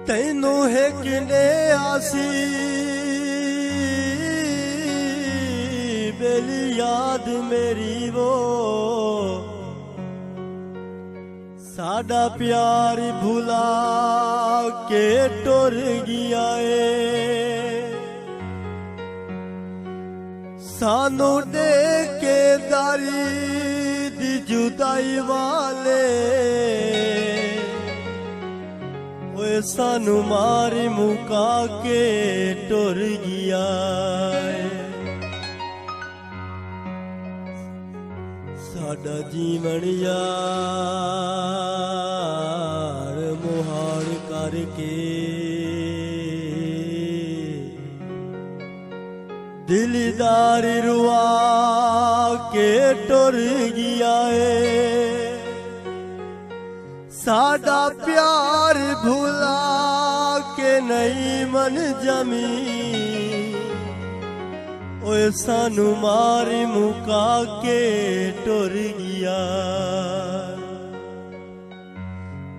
तैनू है किने आसी बेली याद मेरी वो साडा प्यार भुला के टुर गया है। सानू दे के दारी दी जुदाई वाले ओए सानू मारी मुका के टुर गया है। साडा जीवन यार मुहार करके दिलदार रुआ के टुर गया है। साडा प्यार भुला के नहीं मन जमी ओए सानू मारी मुका के टुर गया।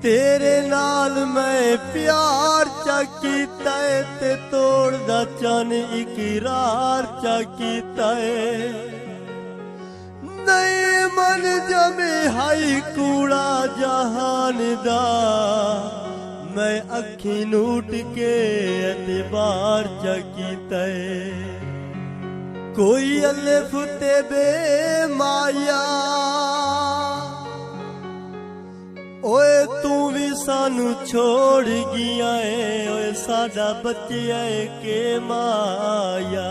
तेरे नाल मैं प्यार चा कीता है ते तोड़ दा चन इकरार चा कीता है। नहीं मन जमे हाई कूड़ा जहान दा मैं अखी नूट के एतबार चा कीता है। कोई अलिफ ते बे माया ओए तू भी सानू छोड़ गया है। ओए साडा बचिया है के माया।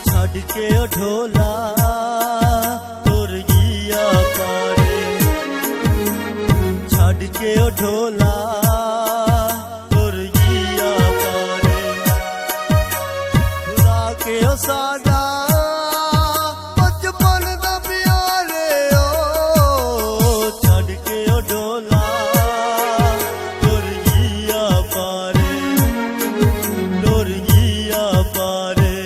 छड़ के ढोला तुर गया पारे छड़ के ढोला तुर गया पारे भुला के साडा बचपन दा प्यारे ओ छड़ के ढोला तुर गया पारे तुर गया पारे।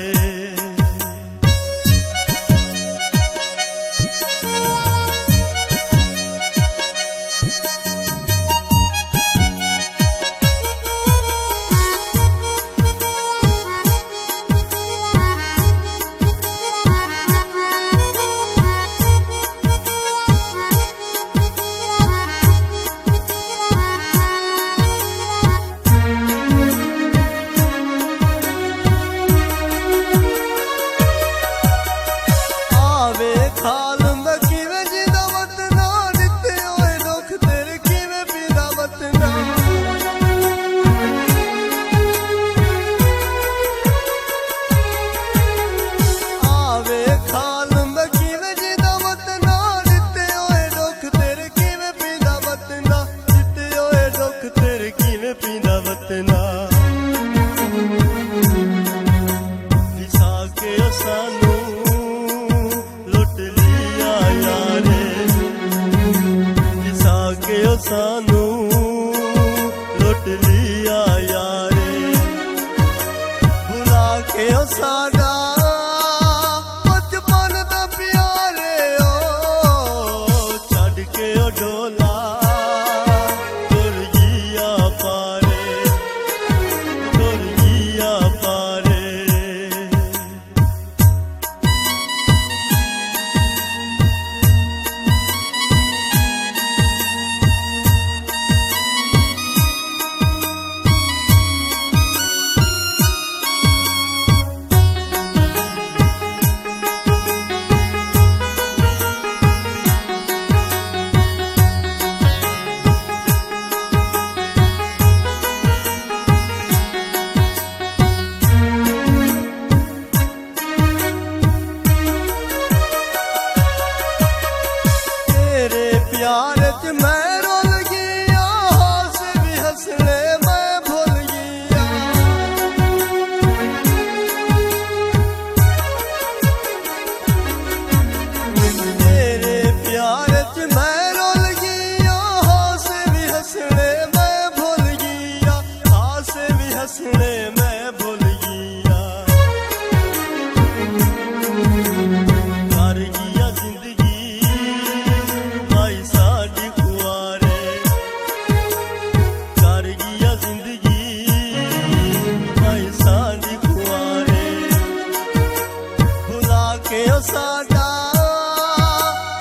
ਕੇ ਉਹ ਸਾਡਾ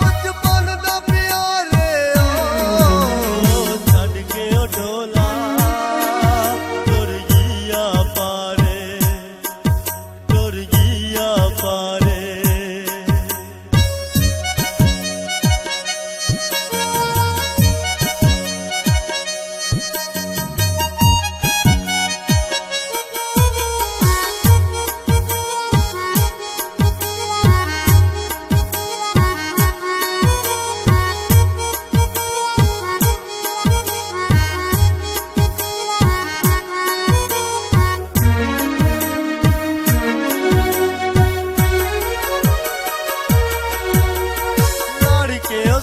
ਬਚਪਨ ਦਾ ਪਿਆਰਿਆ ਛੱਡ ਕੇ ਉਹ ਢੋਲਾ ਤੁਰ ਗਿਆ ਪਾਰੇ ਤੁਰ ਗਿਆ ਪਾਰੇ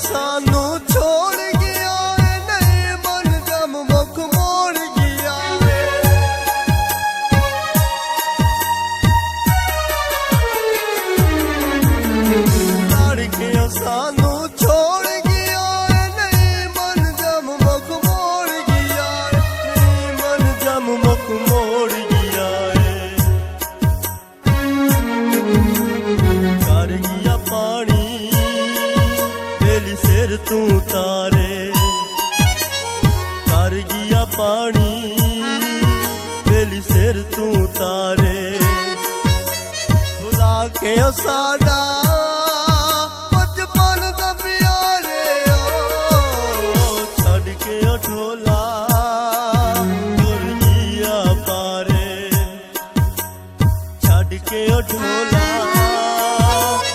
ਸਾਨੂੰ ਛੋੜ ਗਿਆ ਏ ਨਹੀਂ ਮਨ ਜਮ ਮੁਖ ਮੋੜ ਗਿਆ ਏ ਲੜ ਕੇ ਸਾਨੂੰ ਛੋੜ ਗਿਆ ਏ ਨਹੀਂ ਮਨ ਜਮ ਮੁਖ ਮੋੜ ਗਿਆ ਏ ਨਹੀਂ ਮਨ ਜਮ ਮੁਖ ਮੋੜ ਗਿਆ ਏ ਕਰ ਗਿਆ ਪਾਣੀ ਸਿਰ ਤੂੰ ਤਾਰੇ ਕਰ ਗਿਆ ਪਾਣੀ ਬੇਲੀ ਸਿਰ ਤੂੰ ਤਾਰੇ ਭੁਲਾ ਕੇ ਉਹ ਸਾਡਾ ਬਚਪਨ ਦਾ ਪਿਆਰਿਆ ਛੱਡ ਕੇ ਉਹ ਢੋਲਾ ਤੁਰ ਗਿਆ ਪਾਰੇ ਛੱਡ ਕੇ ਉਹ ਢੋਲਾ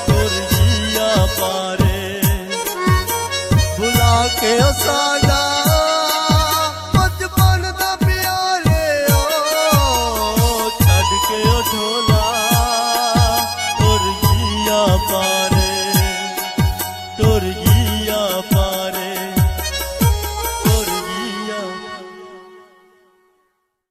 ਤੁਰ ਗਿਆ ਪਾਰੇ que eu saia